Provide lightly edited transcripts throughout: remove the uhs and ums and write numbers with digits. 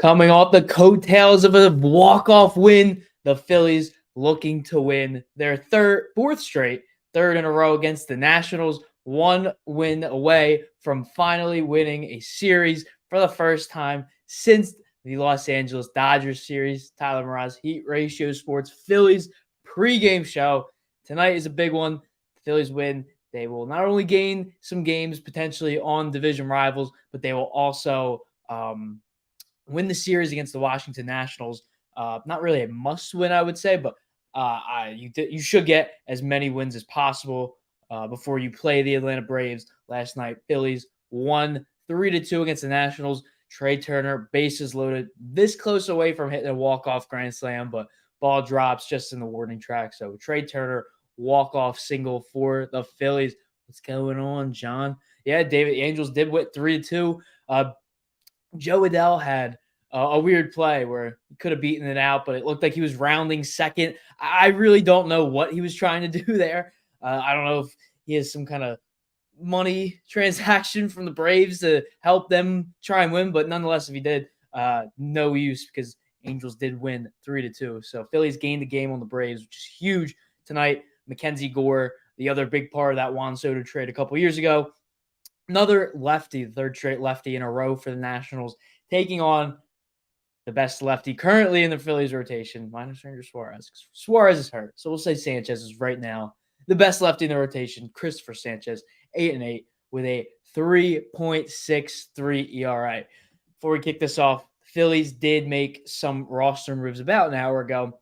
Coming off the coattails of a walk-off win, the Phillies looking to win their fourth straight, third in a row against the Nationals, 1 win away from finally winning a series for the first time since the Los Angeles Dodgers series. Tyler Mroz, Heat Ratio Sports Phillies pregame show. Tonight is a big one. The Phillies win. They will not only gain some games potentially on division rivals, but they will also win the series against the Washington Nationals. Not really a must-win, I would say, but you should get as many wins as possible before you play the Atlanta Braves. Last night, Phillies won 3-2 against the Nationals. Trey Turner, bases loaded, this close away from hitting a walk-off grand slam, but ball drops just in the warning track. So Trey Turner, walk-off single for the Phillies. What's going on, John? Yeah, David, the Angels did win 3-2. Joe Adell had a weird play where he could have beaten it out, but it looked like he was rounding second. I really don't know what he was trying to do there. I don't know if he has some kind of money transaction from the Braves to help them try and win, but nonetheless, if he did, no use because Angels did win 3-2. So Phillies gained the game on the Braves, which is huge tonight. Mackenzie Gore, the other big part of that Juan Soto trade a couple years ago. Another lefty, third straight lefty in a row for the Nationals, taking on the best lefty currently in the Phillies rotation, minus Ranger Suarez. Suarez is hurt, so we'll say Sanchez is right now the best lefty in the rotation. Christopher Sanchez, 8-8 with a 3.63 ERA. Before we kick this off, Phillies did make some roster moves about an hour ago.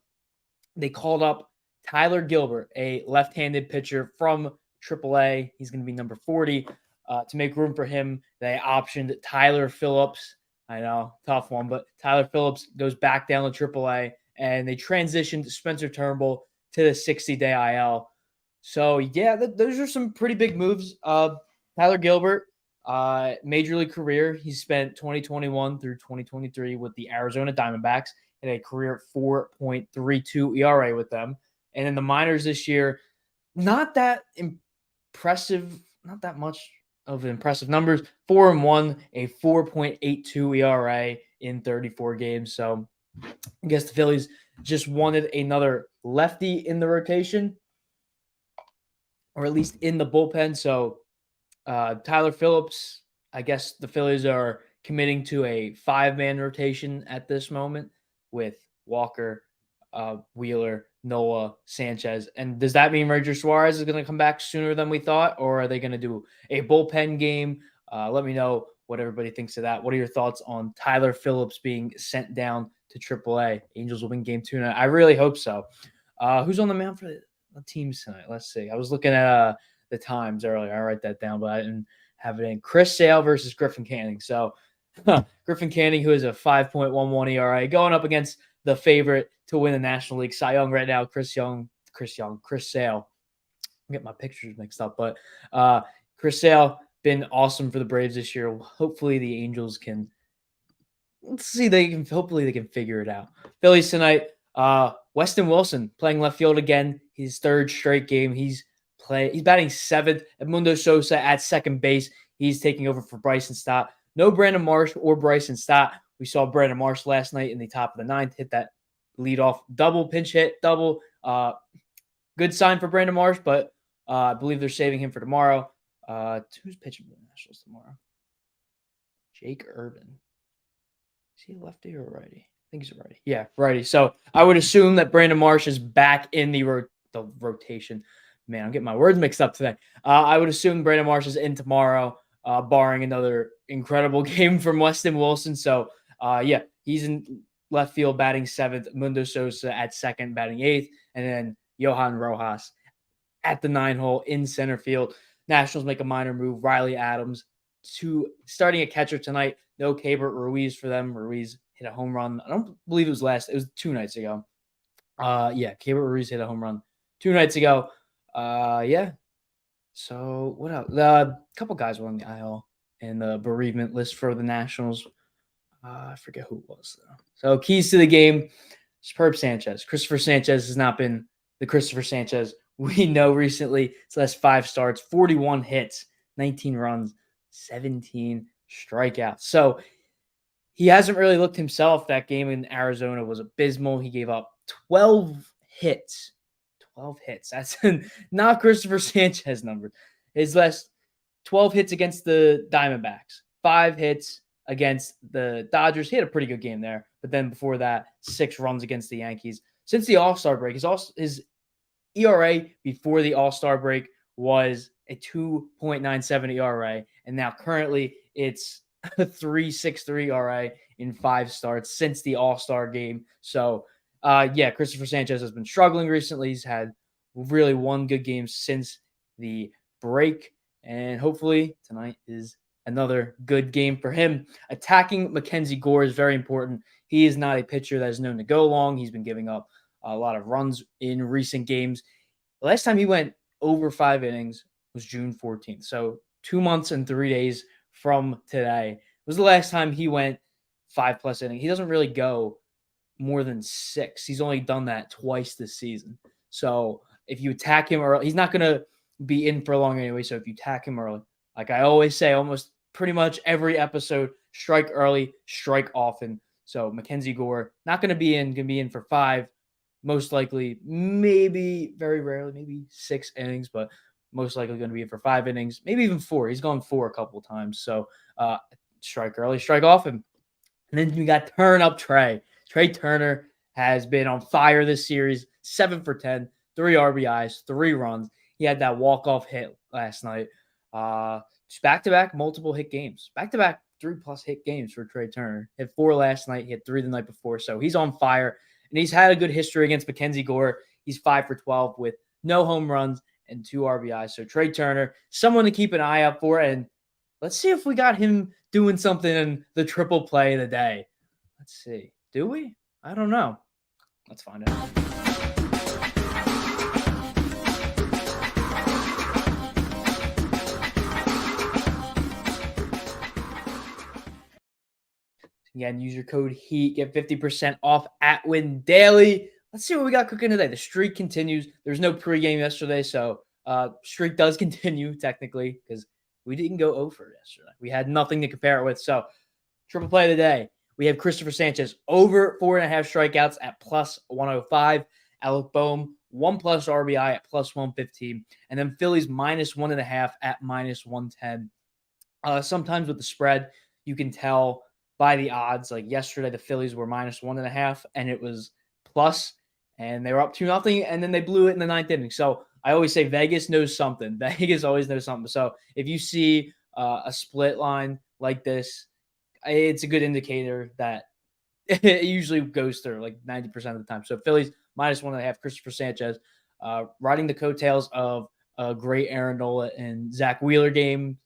They called up Tyler Gilbert, a left-handed pitcher from AAA. He's going to be number 40. To make room for him, they optioned Tyler Phillips. I know, tough one, but Tyler Phillips goes back down to AAA, and they transitioned Spencer Turnbull to the 60-day IL. So, yeah, those are some pretty big moves. Tyler Gilbert, major league career, he spent 2021 through 2023 with the Arizona Diamondbacks and a career 4.32 ERA with them. And in the minors this year, not that impressive, not that much of impressive numbers. 4-1, a 4.82 ERA in 34 games. So I guess the Phillies just wanted another lefty in the rotation, or at least in the bullpen. So Tyler Phillips, I guess the Phillies are committing to a 5-man rotation at this moment with Walker, Wheeler, Noah, Sanchez. And does that mean Ranger Suarez is going to come back sooner than we thought, or are they going to do a bullpen game? Let me know what everybody thinks of that. What are your thoughts on Tyler Phillips being sent down to AAA? Angels will win game 2 tonight. I really hope so. Who's on the mound for the teams tonight? Let's see. I was looking at the times earlier. I write that down, but I didn't have it in. Chris Sale versus Griffin Canning. So Griffin Canning, who is a 5.11 ERA, going up against the favorite to win the National League Cy Young right now, Chris Sale. I get my pictures mixed up, but Chris Sale been awesome for the Braves this year. Hopefully the Angels can. Hopefully they can figure it out. Phillies tonight. Weston Wilson playing left field again. His third straight game. He's batting 7th. Edmundo Sosa at second base. He's taking over for Bryson Stott. No Brandon Marsh or Bryson Stott. We saw Brandon Marsh last night in the top of the 9th hit that leadoff double, pinch hit double. Good sign for Brandon Marsh, but I believe they're saving him for tomorrow. Who's pitching for the Nationals tomorrow? Jake Irvin. Is he a lefty or a righty? I think he's a righty. Yeah, righty. So I would assume that Brandon Marsh is back in the rotation. Man, I'm getting my words mixed up today. I would assume Brandon Marsh is in tomorrow, barring another incredible game from Weston Wilson. So, yeah, he's in left field batting 7th. Mundo Sosa at second batting 8th. And then Johan Rojas at the 9-hole in center field. Nationals make a minor move. Riley Adams starting a catcher tonight. No Keibert Ruiz for them. Ruiz hit a home run. I don't believe it was 2 nights ago. Yeah, Keibert Ruiz hit a home run 2 nights ago. Yeah. So what else? A couple guys were on the IL and the bereavement list for the Nationals. I forget who it was though. So keys to the game: superb Sanchez. Christopher Sanchez has not been the Christopher Sanchez we know recently. His last 5 starts, 41 hits, 19 runs, 17 strikeouts. So he hasn't really looked himself. That game in Arizona was abysmal. He gave up 12 hits. 12 hits. That's not Christopher Sanchez number. His last 12 hits against the Diamondbacks, 5 hits against the Dodgers. He had a pretty good game there. But then before that, 6 runs against the Yankees. Since the All-Star break, his ERA before the All-Star break was a 2.97 ERA. And now currently it's a 3.63 ERA in 5 starts since the All-Star game. So, Christopher Sanchez has been struggling recently. He's had really one good game since the break. And hopefully tonight is another good game for him. Attacking Mackenzie Gore is very important. He is not a pitcher that is known to go long. He's been giving up a lot of runs in recent games. The last time he went over 5 innings was June 14th. So 2 months and 3 days from today was the last time he went 5+ innings. He doesn't really go more than 6. He's only done that twice this season. So if you attack him early, he's not going to be in for long anyway. So if you attack him early, like I always say, almost pretty much every episode, strike early, strike often. So Mackenzie Gore, not going to be in, going to be in for 5, most likely, maybe very rarely, maybe 6 innings, but most likely going to be in for 5 innings, maybe even 4. He's gone 4 a couple of times. So strike early, strike often. And then you got turn up Trey. Trey Turner has been on fire this series, 7 for 10, 3 RBIs, 3 runs. He had that walk-off hit last night. Just back-to-back multiple hit games. Back-to-back 3+ hit games for Trey Turner. Hit 4 last night. He had 3 the night before. So he's on fire. And he's had a good history against Mackenzie Gore. He's 5 for 12 with no home runs and 2 RBIs. So Trey Turner, someone to keep an eye out for. And let's see if we got him doing something in the triple play of the day. Let's see. Do we? I don't know. Let's find out. Again, use your code HEAT. Get 50% off at Win Daily. Let's see what we got cooking today. The streak continues. There's no pregame yesterday, so streak does continue technically because we didn't go over yesterday. We had nothing to compare it with. So triple play of the day. We have Christopher Sanchez over 4.5 strikeouts at +105. Alec Boehm, 1+ RBI at +115. And then Phillies -1.5 at -110. Sometimes with the spread, you can tell by the odds. Like yesterday, the Phillies were -1.5 and it was plus, and they were up 2-0, and then they blew it in the 9th inning. So I always say Vegas knows something. Vegas always knows something. So if you see a split line like this, it's a good indicator that it usually goes through like 90% of the time. So Phillies -1.5, Christopher Sanchez, riding the coattails of a great Aaron Nola and Zach Wheeler game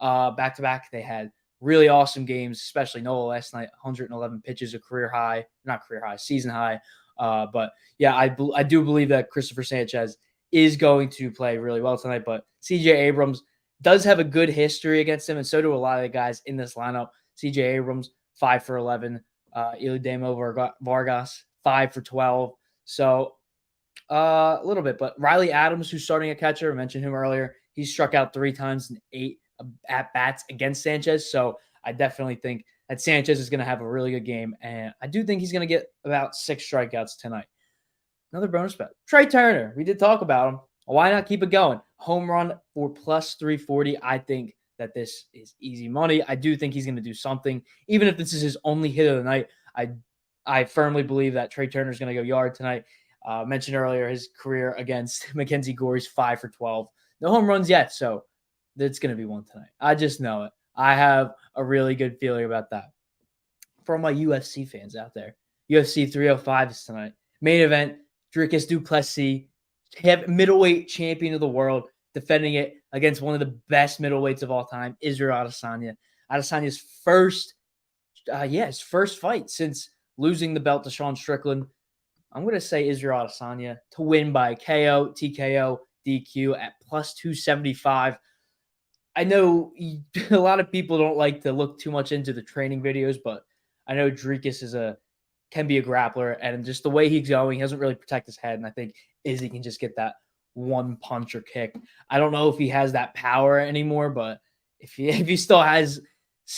back-to-back. They had really awesome games, especially Nola last night, 111 pitches, a career high, not career high, season high. But yeah, I do believe that Christopher Sanchez is going to play really well tonight. But CJ Abrams does have a good history against him, and so do a lot of the guys in this lineup. CJ Abrams, 5 for 11. Iludemo Vargas, 5 for 12. So a little bit. But Riley Adams, who's starting at catcher, I mentioned him earlier. He struck out 3 times in 8 at-bats against Sanchez. So I definitely think that Sanchez is going to have a really good game. And I do think he's going to get about 6 strikeouts tonight. Another bonus bet. Trey Turner. We did talk about him. Why not keep it going? Home run for +340. I think that this is easy money. I do think he's going to do something. Even if this is his only hit of the night, I firmly believe that Trey Turner is going to go yard tonight. Mentioned earlier his career against Mackenzie Gore is 5 for 12. No home runs yet, so it's going to be one tonight. I just know it. I have a really good feeling about that. For all my UFC fans out there, UFC 305 is tonight. Main event, Dricus du Plessis, middleweight champion of the world, defending it against one of the best middleweights of all time, Israel Adesanya. Adesanya's first fight since losing the belt to Sean Strickland. I'm going to say Israel Adesanya to win by KO, TKO, DQ at +275. I know a lot of people don't like to look too much into the training videos, but I know Dricus can be a grappler, and just the way he's going, he doesn't really protect his head, and I think Izzy can just get that one punch or kick. I don't know if he has that power anymore, but if he still has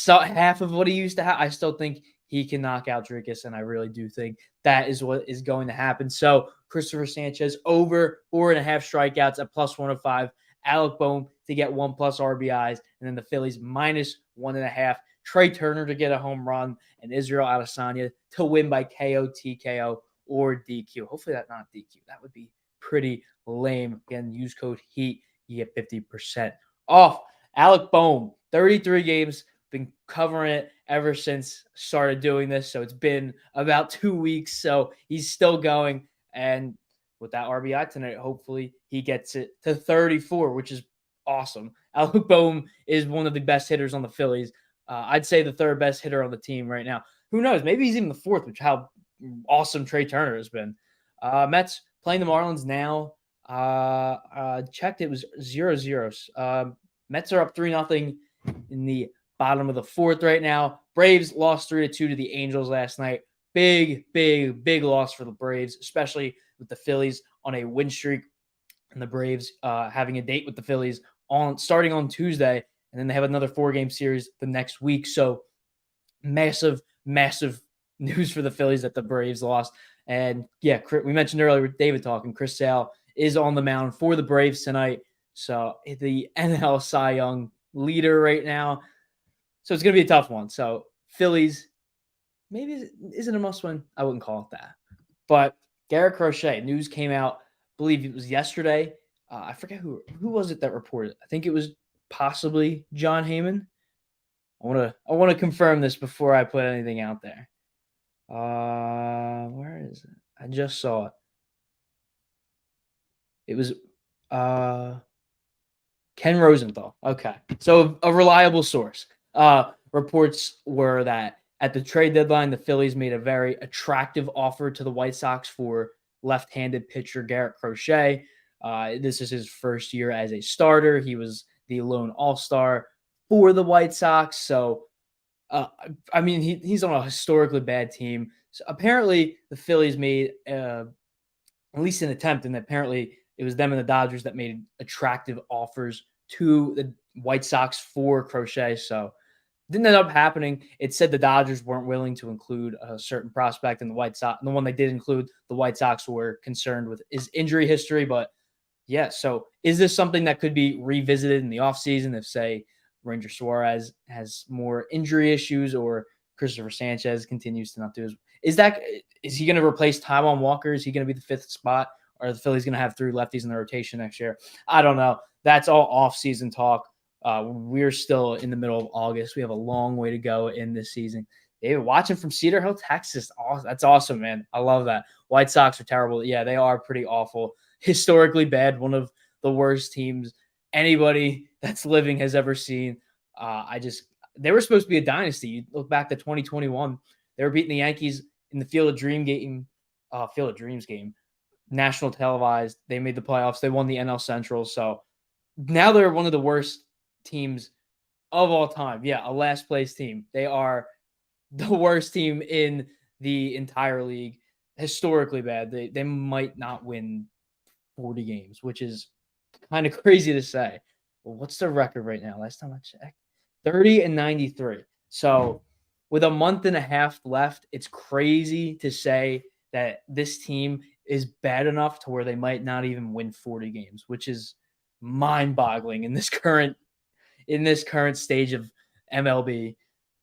half of what he used to have, I still think he can knock out Drinkus, and I really do think that is what is going to happen. So Christopher Sanchez over 4.5 strikeouts at +105. Alec Bohm to get 1+ RBIs, and then the Phillies -1.5. Trey Turner to get a home run, and Israel Adesanya to win by KO, TKO, or DQ. Hopefully that's not DQ. That would be pretty lame. Again, use code HEAT. You get 50% off. Alec Bohm, 33 games. Been covering it ever since started doing this. So it's been about 2 weeks. So he's still going. And with that RBI tonight, hopefully he gets it to 34, which is awesome. Alec Bohm is one of the best hitters on the Phillies. I'd say the third best hitter on the team right now. Who knows? Maybe he's even the fourth, which how awesome Trey Turner has been. Mets playing the Marlins now. Checked it was 0-0. Mets are up 3-0 in the bottom of the fourth right now. Braves lost 3-2 to the Angels last night. Big loss for the Braves, especially with the Phillies on a win streak, and the Braves having a date with the Phillies starting on Tuesday, and then they have another 4-game series the next week. So massive news for the Phillies that the Braves lost. And yeah, we mentioned earlier with David talking, Chris Sale is on the mound for the Braves tonight. So the NL Cy Young leader right now. So it's going to be a tough one. So Phillies maybe isn't a must win. I wouldn't call it that. But Garrett Crochet, news came out, I believe it was yesterday. I forget who was it that reported. I think it was possibly John Heyman. I want to confirm this before I put anything out there. Where is it? I just saw it. It was Ken Rosenthal. Okay. So a reliable source. Reports were that at the trade deadline, the Phillies made a very attractive offer to the White Sox for left-handed pitcher Garrett Crochet. This is his first year as a starter. He was the lone all-star for the White Sox. So, I mean, he's on a historically bad team. So apparently, the Phillies made at least an attempt, and apparently it was them and the Dodgers that made attractive offers to the White Sox for Crochet. So didn't end up happening. It said the Dodgers weren't willing to include a certain prospect, in the White Sox. And the one they did include, the White Sox were concerned with his injury history. But yeah, so is this something that could be revisited in the offseason if, say, Ranger Suarez has more injury issues or Christopher Sanchez continues to not do his? Is he going to replace Taijuan Walker? Is he going to be the fifth spot? Or are the Phillies going to have 3 lefties in the rotation next year? I don't know. That's all off-season talk. We're still in the middle of August. We have a long way to go in this season. David, watching from Cedar Hill, Texas. That's awesome, man. I love that. White Sox are terrible. Yeah, they are pretty awful. Historically bad. One of the worst teams anybody that's living has ever seen. They were supposed to be a dynasty. You look back to 2021. They were beating the Yankees in the Field of Dreams game. National televised. They made the playoffs. They won the NL Central. So now they're one of the worst teams of all time. Yeah, a last place team. They are the worst team in the entire league. Historically bad. They might not win 40 games, which is kind of crazy to say. Well, what's the record right now? Last time I checked, 30-93. So with a month and a half left, it's crazy to say that this team is bad enough to where they might not even win 40 games, which is mind-boggling in this current stage of MLB.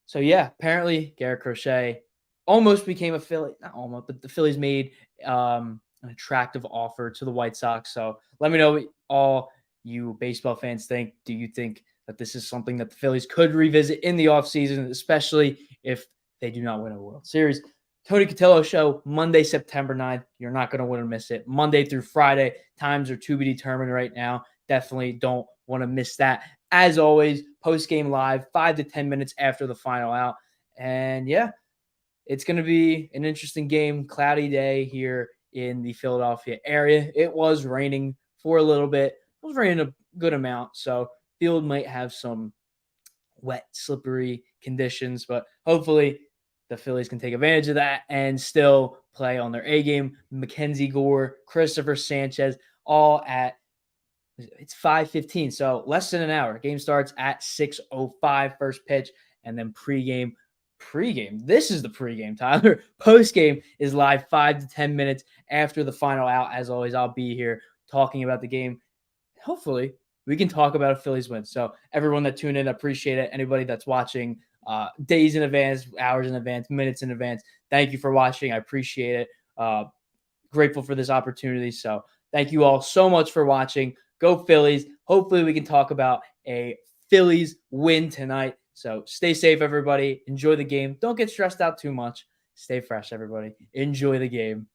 So yeah, apparently Garrett Crochet almost became a Philly. Not almost, but the Phillies made an attractive offer to the White Sox. So let me know what all you baseball fans think. Do you think that this is something that the Phillies could revisit in the offseason, especially if they do not win a World Series? Tony Cotillo Show, Monday, September 9th. You're not going to want to miss it. Monday through Friday. Times are to be determined right now. Definitely don't want to miss that. As always, post-game live, 5 to 10 minutes after the final out. And yeah, it's going to be an interesting game. Cloudy day here in the Philadelphia area. It was raining for a little bit. It was raining a good amount, so field might have some wet, slippery conditions, but hopefully the Phillies can take advantage of that and still play on their A game. Mackenzie Gore, Christopher Sanchez, all at it's 5:15, so less than an hour. Game starts at 6:05, first pitch, and then pregame pregame. This is the pregame, Tyler. Postgame is live 5 to 10 minutes after the final out. As always, I'll be here talking about the game. Hopefully, we can talk about a Phillies win. So everyone that tuned in, appreciate it. Anybody that's watching days in advance, hours in advance, minutes in advance, thank you for watching. I appreciate it. Grateful for this opportunity. So thank you all so much for watching. Go Phillies. Hopefully we can talk about a Phillies win tonight. So stay safe, everybody. Enjoy the game. Don't get stressed out too much. Stay fresh, everybody. Enjoy the game.